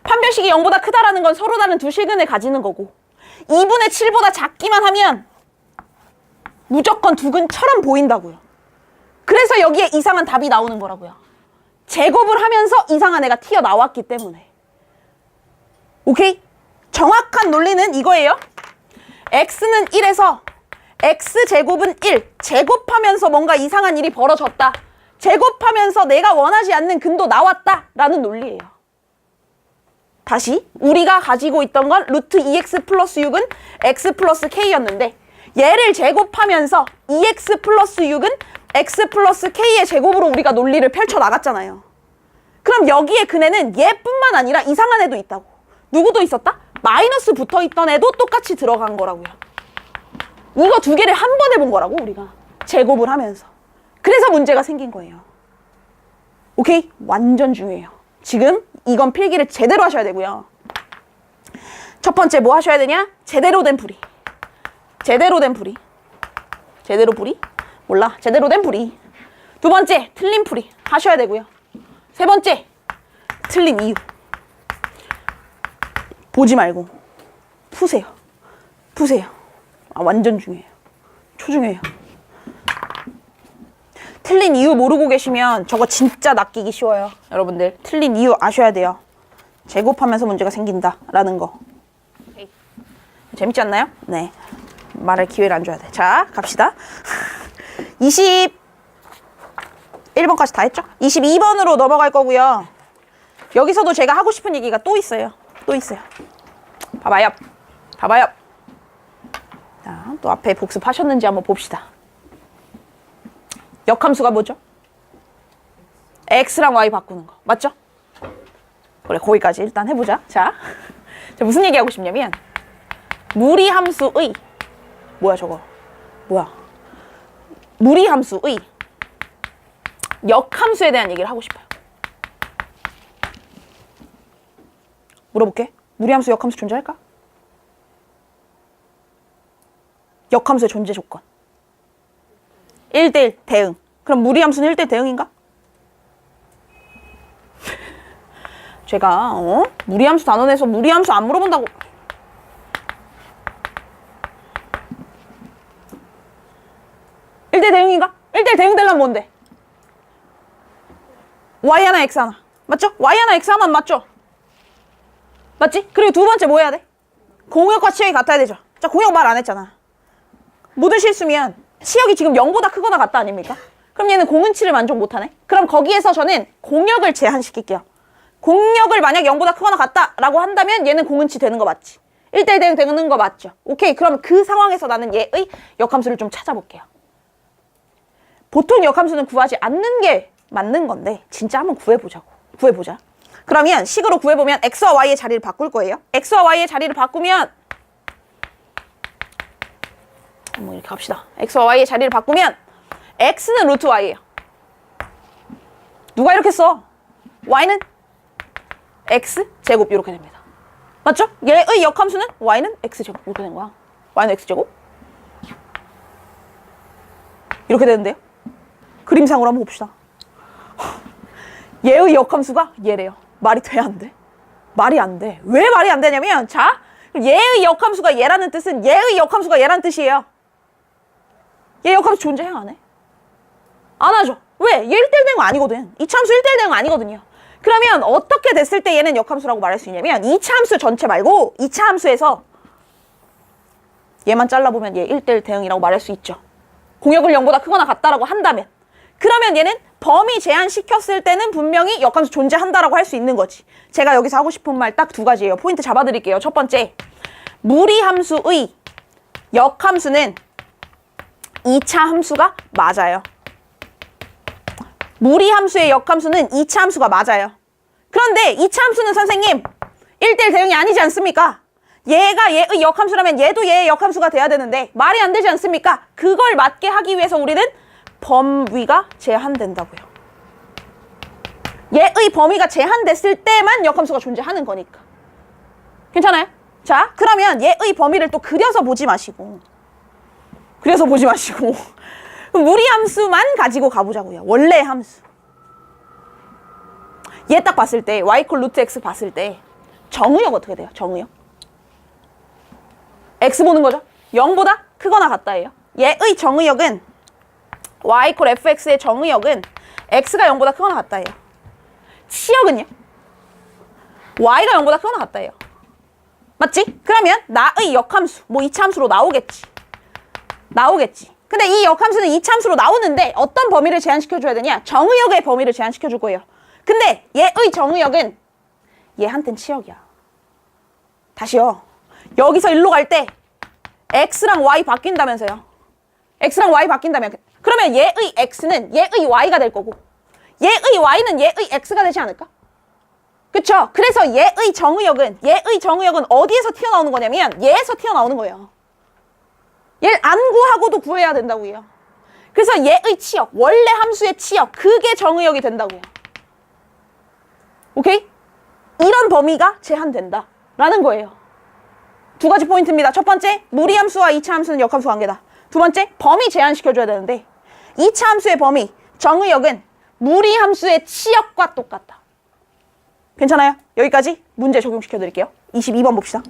판별식이 0보다 크다라는 건 서로 다른 두 실근을 가지는 거고 2분의 7보다 작기만 하면 무조건 두 근처럼 보인다고요. 그래서 여기에 이상한 답이 나오는 거라고요. 제곱을 하면서 이상한 애가 튀어나왔기 때문에. 오케이? 정확한 논리는 이거예요. x는 1에서 x제곱은 1. 제곱하면서 뭔가 이상한 일이 벌어졌다. 제곱하면서 내가 원하지 않는 근도 나왔다 라는 논리예요. 다시 우리가 가지고 있던 건 루트 2x 플러스 6은 x 플러스 k였는데 얘를 제곱하면서 2x 플러스 6은 x 플러스 k의 제곱으로 우리가 논리를 펼쳐나갔잖아요. 그럼 여기에 근에는 얘뿐만 아니라 이상한 애도 있다고. 누구도 있었다? 마이너스 붙어있던 애도 똑같이 들어간 거라고요. 이거 두 개를 한 번에 본 거라고 우리가. 제곱을 하면서. 그래서 문제가 생긴 거예요. 오케이? 완전 중요해요. 지금 이건 필기를 제대로 하셔야 되고요. 첫 번째 뭐 하셔야 되냐? 제대로 된 풀이. 제대로 된 풀이. 제대로 풀이? 몰라. 제대로 된 풀이. 두 번째, 틀린 풀이 하셔야 되고요. 세 번째, 틀린 이유. 보지 말고 푸세요. 푸세요. 아, 완전 중요해요. 초중요해요. 틀린 이유 모르고 계시면 저거 진짜 낚이기 쉬워요. 여러분들 틀린 이유 아셔야 돼요. 제곱하면서 문제가 생긴다라는 거. 재밌지 않나요? 네. 말할 기회를 안 줘야 돼. 자, 갑시다. 21번까지 다 했죠? 22번으로 넘어갈 거고요. 여기서도 제가 하고 싶은 얘기가 또 있어요. 또 있어요. 봐봐요. 봐봐요. 자, 또 앞에 복습하셨는지 한번 봅시다. 역함수가 뭐죠? x랑 y 바꾸는 거. 맞죠? 그래, 거기까지 일단 해보자. 자, 무슨 얘기하고 싶냐면 무리함수의 뭐야 저거? 뭐야? 무리함수의 역함수에 대한 얘기를 하고 싶어요. 물어볼게. 무리함수, 역함수 존재할까? 역함수의 존재 조건. 1대1 대응. 그럼 무리함수는 1대1 대응인가? 제가 무리함수 단원에서 무리함수 안 물어본다고. 대응인가? 1대1 대응 되려면 뭔데? y 하나 x 하나. 맞죠? y 하나 x 하나는 맞죠? 맞지? 그리고 두 번째 뭐 해야 돼? 공역과 치역이 같아야 되죠. 자, 공역 말 안 했잖아. 모든 실수면 치역이 지금 0보다 크거나 같다 아닙니까? 그럼 얘는 공은치를 만족 못하네? 그럼 거기에서 저는 공역을 제한시킬게요. 공역을 만약 0보다 크거나 같다라고 한다면 얘는 공은치 되는 거 맞지? 1대1 대응 되는 거 맞죠? 오케이, 그럼 그 상황에서 나는 얘의 역함수를 좀 찾아볼게요. 보통 역함수는 구하지 않는 게 맞는 건데 진짜 한번 구해보자고. 구해보자. 그러면 식으로 구해보면 x와 y의 자리를 바꿀 거예요. x와 y의 자리를 바꾸면 한번 이렇게 갑시다. x와 y의 자리를 바꾸면 x는 루트 y예요. 누가 이렇게 써? y는 x제곱 이렇게 됩니다. 맞죠? 얘의 역함수는 y는 x제곱 이렇게 된 거야. y는 x제곱 이렇게 되는데요. 그림상으로 한번 봅시다. 얘의 역함수가 얘래요. 말이 돼, 안 돼? 말이 안 돼. 왜 말이 안 되냐면, 자, 얘의 역함수가 얘라는 뜻은 얘의 역함수가 얘라는 뜻이에요. 얘 역함수 존재해, 안 해? 안 하죠. 왜? 얘 1대1 대응 아니거든. 이차함수 1대1 대응 아니거든요. 그러면 어떻게 됐을 때 얘는 역함수라고 말할 수 있냐면, 이차함수 전체 말고 이차함수에서 얘만 잘라보면 얘 1대1 대응이라고 말할 수 있죠. 공역을 0보다 크거나 같다라고 한다면. 그러면 얘는 범위 제한시켰을 때는 분명히 역함수 존재한다라고 할 수 있는 거지. 제가 여기서 하고 싶은 말 딱 두 가지예요. 포인트 잡아드릴게요. 첫 번째, 무리함수의 역함수는 2차 함수가 맞아요. 무리함수의 역함수는 2차 함수가 맞아요. 그런데 2차 함수는 선생님 1대1 대응이 아니지 않습니까? 얘가 얘의 역함수라면 얘도 얘의 역함수가 돼야 되는데 말이 안 되지 않습니까? 그걸 맞게 하기 위해서 우리는 범위가 제한된다고요. 얘의 범위가 제한됐을 때만 역함수가 존재하는 거니까. 괜찮아요? 자, 그러면 얘의 범위를 또 그려서 보지 마시고 무리함수만 가지고 가보자고요. 원래 함수. 얘 딱 봤을 때 y 콜 루트 x 봤을 때 정의역 어떻게 돼요? 정의역. x 보는 거죠. 0보다 크거나 같다예요. 얘의 정의역은 y 콜 fx의 정의역은 x가 0보다 크거나 같다예요. 치역은요? y가 0보다 크거나 같다예요. 맞지? 그러면 나의 역함수, 뭐 이차함수로 나오겠지. 근데 이 역함수는 이차함수로 나오는데 어떤 범위를 제한시켜줘야 되냐? 정의역의 범위를 제한시켜줄 거예요. 근데 얘의 정의역은 얘한텐 치역이야. 다시요. 여기서 일로 갈 때 x랑 y 바뀐다면서요. x랑 y 바뀐다면 그러면 얘의 x는 얘의 y가 될 거고 얘의 y는 얘의 x가 되지 않을까? 그쵸? 그래서 얘의 정의역은 어디에서 튀어나오는 거냐면 얘에서 튀어나오는 거예요. 얘를 안 구하고도 구해야 된다고요. 그래서 얘의 치역, 원래 함수의 치역, 그게 정의역이 된다고요. 오케이? 이런 범위가 제한된다 라는 거예요. 두 가지 포인트입니다. 첫 번째, 무리함수와 2차 함수는 역함수 관계다. 두 번째, 범위 제한시켜줘야 되는데 2차 함수의 범위, 정의역은 무리함수의 치역과 똑같다. 괜찮아요? 여기까지 문제 적용시켜 드릴게요. 22번 봅시다.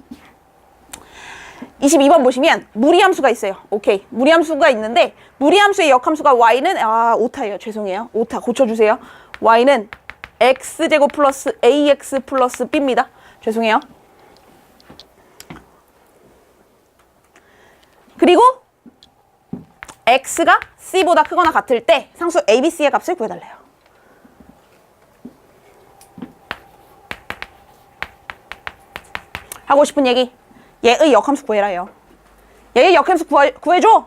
22번 보시면 무리함수가 있어요. 오케이. 무리함수가 있는데 무리함수의 역함수가 y는 오타예요. 죄송해요. 오타 고쳐주세요. y는 x제곱 플러스 ax 플러스 b입니다. 죄송해요. 그리고 x가 c보다 크거나 같을 때 상수 abc의 값을 구해달래요. 하고 싶은 얘기, 얘의 역함수 구해라요. 얘의 역함수 구해줘.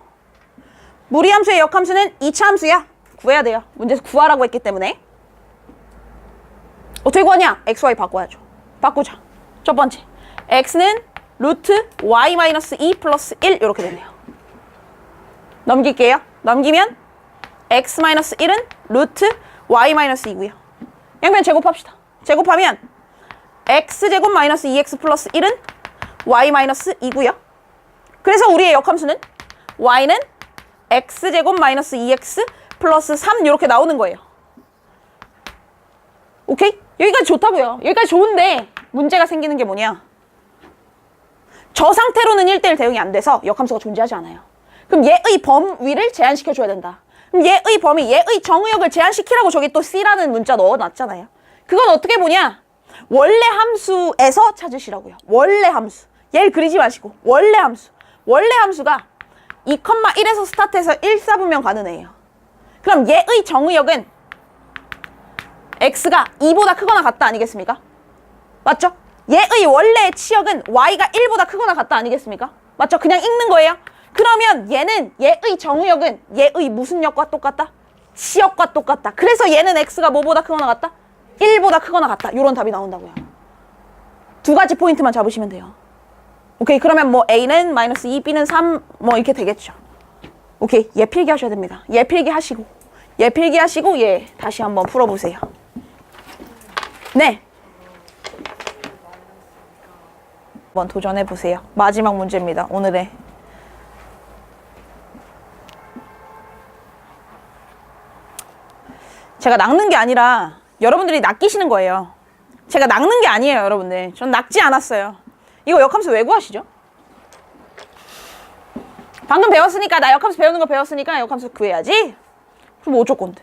무리함수의 역함수는 2차 함수야. 구해야 돼요. 문제에서 구하라고 했기 때문에. 어떻게 구하냐? x, y 바꿔야죠. 바꾸자. 첫 번째, x는 루트 y-2 플러스 1 이렇게 되네요. 넘길게요. 넘기면 x-1은 루트 y-2고요. 양변 제곱합시다. 제곱하면 x제곱 마이너스 2x 플러스 1은 y-2고요. 그래서 우리의 역함수는 y는 x제곱 마이너스 2x 플러스 3 이렇게 나오는 거예요. 오케이? 여기까지 좋다고요. 여기까지 좋은데 문제가 생기는 게 뭐냐? 저 상태로는 1대1 대응이 안 돼서 역함수가 존재하지 않아요. 그럼 얘의 범위를 제한시켜줘야 된다. 그럼 얘의 범위, 얘의 정의역을 제한시키라고 저기 또 C라는 문자 넣어놨잖아요. 그건 어떻게 보냐? 원래 함수에서 찾으시라고요. 원래 함수. 얘를 그리지 마시고 원래 함수. 원래 함수가 2,1에서 스타트해서 1, 4분면 가는 애예요. 그럼 얘의 정의역은 x가 2보다 크거나 같다 아니겠습니까? 맞죠? 얘의 원래의 치역은 y가 1보다 크거나 같다 아니겠습니까? 맞죠? 그냥 읽는 거예요. 그러면 얘는 얘의 정의역은 얘의 무슨 역과 똑같다? 치역과 똑같다. 그래서 얘는 x가 뭐보다 크거나 같다? 1보다 크거나 같다. 이런 답이 나온다고요. 두 가지 포인트만 잡으시면 돼요. 오케이. 그러면 뭐 a는 마이너스 2, b는 3 뭐 이렇게 되겠죠. 오케이. 얘 필기 하셔야 됩니다. 얘 필기 하시고 얘 필기 하시고 얘 다시 한번 풀어보세요. 네. 한번 도전해보세요. 마지막 문제입니다. 오늘의. 제가 낚는 게 아니라 여러분들이 낚이시는 거예요. 제가 낚는 게 아니에요, 여러분들. 전 낚지 않았어요. 이거 역함수 왜 구하시죠? 방금 배웠으니까, 나 역함수 배우는 거 배웠으니까 역함수 구해야지? 그럼 어쩔 건데?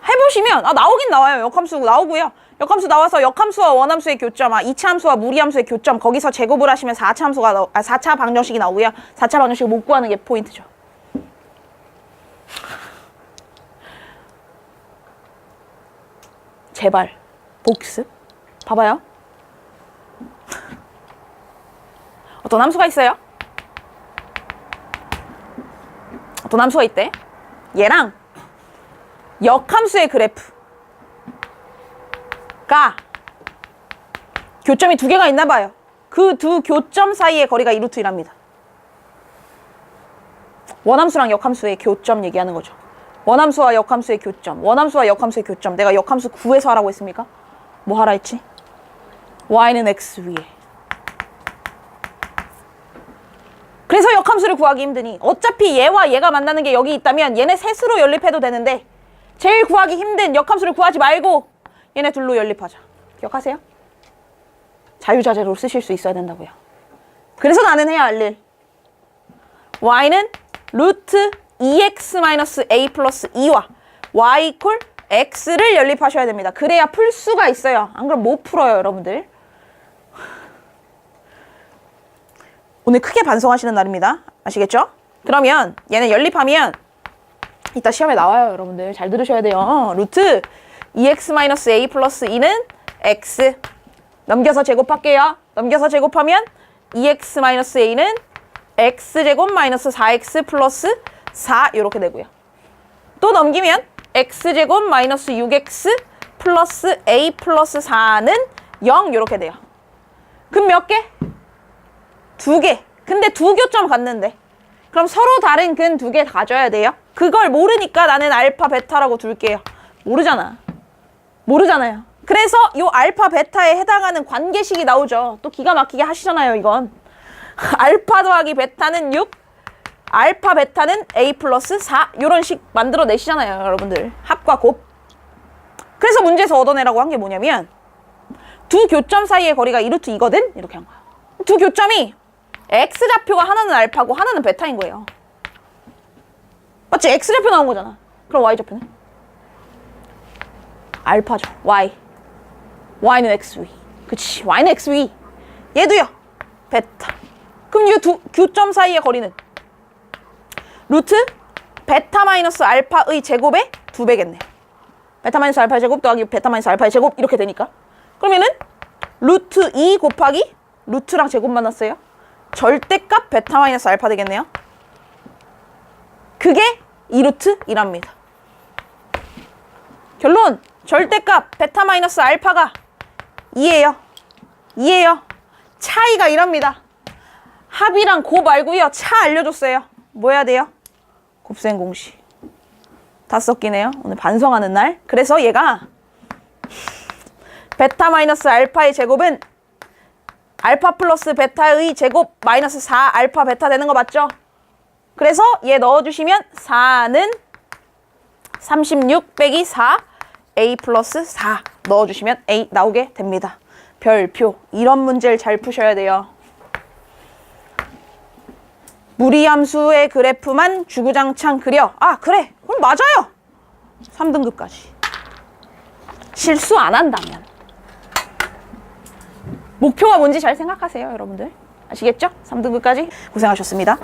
해보시면 나오긴 나와요. 역함수 나오고요. 역함수 나와서 역함수와 원함수의 교점, 2차 함수와 무리함수의 교점, 거기서 제곱을 하시면 4차 함수가 4차 방정식이 나오고요. 4차 방정식을 못 구하는 게 포인트죠. 제발 복습 봐봐요. 어떤 함수가 있어요. 어떤 함수가 있대. 얘랑 역함수의 그래프가 교점이 두 개가 있나 봐요. 그 두 교점 사이의 거리가 2루트1합니다. 원함수랑 역함수의 교점 얘기하는 거죠. 원함수와 역함수의 교점, 원함수와 역함수의 교점. 내가 역함수 구해서 하라고 했습니까? 뭐 하라 했지? y는 x 위에. 그래서 역함수를 구하기 힘드니 어차피 얘와 얘가 만나는 게 여기 있다면 얘네 셋으로 연립해도 되는데 제일 구하기 힘든 역함수를 구하지 말고 얘네 둘로 연립하자. 기억하세요? 자유자재로 쓰실 수 있어야 된다고요. 그래서 나는 해야 할 일. y는 루트 2x-a 플러스 2와 y 이퀄 x를 연립하셔야 됩니다. 그래야 풀 수가 있어요. 안 그럼 못 풀어요, 여러분들. 오늘 크게 반성하시는 날입니다. 아시겠죠? 그러면 얘는 연립하면 이따 시험에 나와요, 여러분들. 잘 들으셔야 돼요. 루트 2x-a 플러스 2는 x. 넘겨서 제곱할게요. 넘겨서 제곱하면 2x-a는 x제곱 마이너스 4x 플러스 4 이렇게 되고요. 또 넘기면 x제곱 마이너스 6x 플러스 a 플러스 4는 0 이렇게 돼요. 그럼 몇 개? 두 개. 근데 두 교점 갖는데. 그럼 서로 다른 근 두 개 가져야 돼요. 그걸 모르니까 나는 알파, 베타라고 둘게요. 모르잖아. 모르잖아요. 그래서 요 알파 베타에 해당하는 관계식이 나오죠. 또 기가 막히게 하시잖아요, 이건. 알파 더하기 베타는 6, 알파 베타는 A 플러스 4 요런 식 만들어 내시잖아요, 여러분들. 합과 곱. 그래서 문제에서 얻어내라고 한 게 뭐냐면 두 교점 사이의 거리가 2루트 2거든? 이렇게 한 거야. 두 교점이 X좌표가 하나는 알파고 하나는 베타인 거예요. 맞지? X좌표 나온 거잖아. 그럼 Y좌표는? 알파죠. Y. Y는 XV. 그치. Y는 XV. 얘도요. 베타. 그럼 이 두 교점 사이의 거리는 루트 베타 마이너스 알파의 제곱의 2배겠네. 베타 마이너스 알파의 제곱 더하기 베타 마이너스 알파의 제곱 이렇게 되니까. 그러면은 루트 2 곱하기 루트랑 제곱 만났어요. 절대값 베타 마이너스 알파 되겠네요. 그게 2루트 1합니다. 결론 절대값 베타 마이너스 알파가 2예요. 2예요. 차이가 1합니다. 합이랑 곱 말고요. 차 알려줬어요. 뭐 해야 돼요? 곱셈 공식. 다 섞이네요. 오늘 반성하는 날. 그래서 얘가 베타 마이너스 알파의 제곱은 알파 플러스 베타의 제곱 마이너스 4 알파 베타 되는 거 맞죠? 그래서 얘 넣어주시면 4는 36 빼기 4 A 플러스 4 넣어주시면 A 나오게 됩니다. 별표. 이런 문제를 잘 푸셔야 돼요. 무리함수의 그래프만 주구장창 그려. 아 그래. 그럼 맞아요. 3등급까지. 실수 안 한다면. 목표가 뭔지 잘 생각하세요, 여러분들. 아시겠죠? 3등급까지 고생하셨습니다.